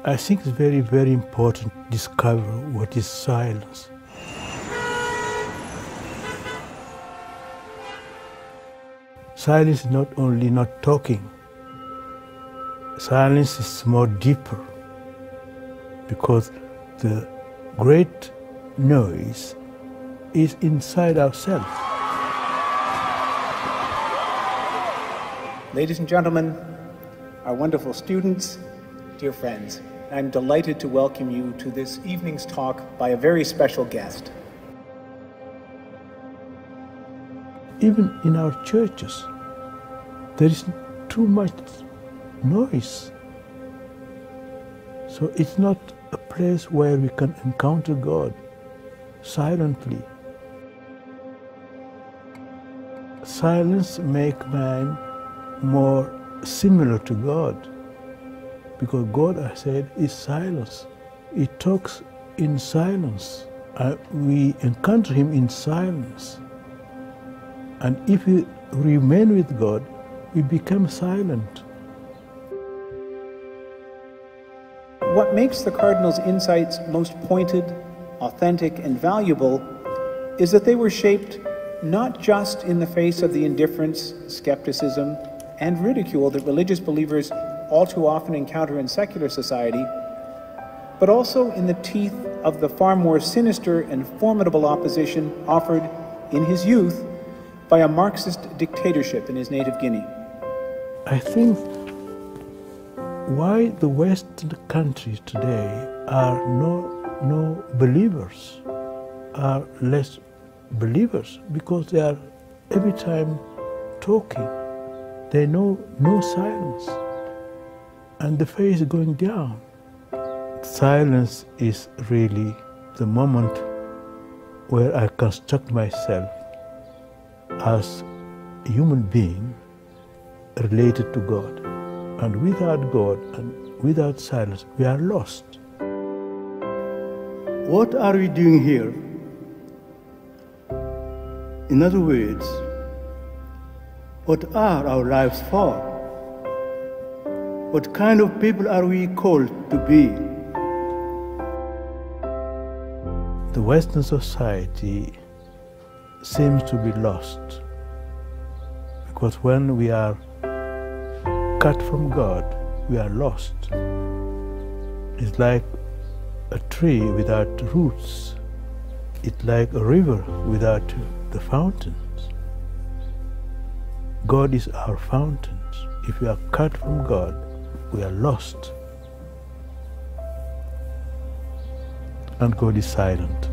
I think it's very, very important to discover what is silence. Silence is not only not talking. Silence is more deeper, because the great noise is inside ourselves. Ladies and gentlemen, our wonderful students, dear friends, I'm delighted to welcome you to this evening's talk by a very special guest. Even in our churches, there is too much noise. So it's not a place where we can encounter God silently. Silence makes man more similar to God, because God, I said, is silence. He talks in silence. We encounter him in silence. And if we remain with God, we become silent. What makes the Cardinal's insights most pointed, authentic, and valuable is that they were shaped not just in the face of the indifference, skepticism, and ridicule that religious believers all too often encounter in secular society, but also in the teeth of the far more sinister and formidable opposition offered in his youth by a Marxist dictatorship in his native Guinea. I think why the Western countries today are no believers, are less believers, because they are every time talking. They know no silence, and the face is going down. Silence is really the moment where I construct myself as a human being related to God. And without God and without silence, we are lost. What are we doing here? In other words, what are our lives for? What kind of people are we called to be? The Western society seems to be lost, because when we are cut from God, we are lost. It's like a tree without roots. It's like a river without the fountains. God is our fountains. If we are cut from God, we are lost. And God is silent.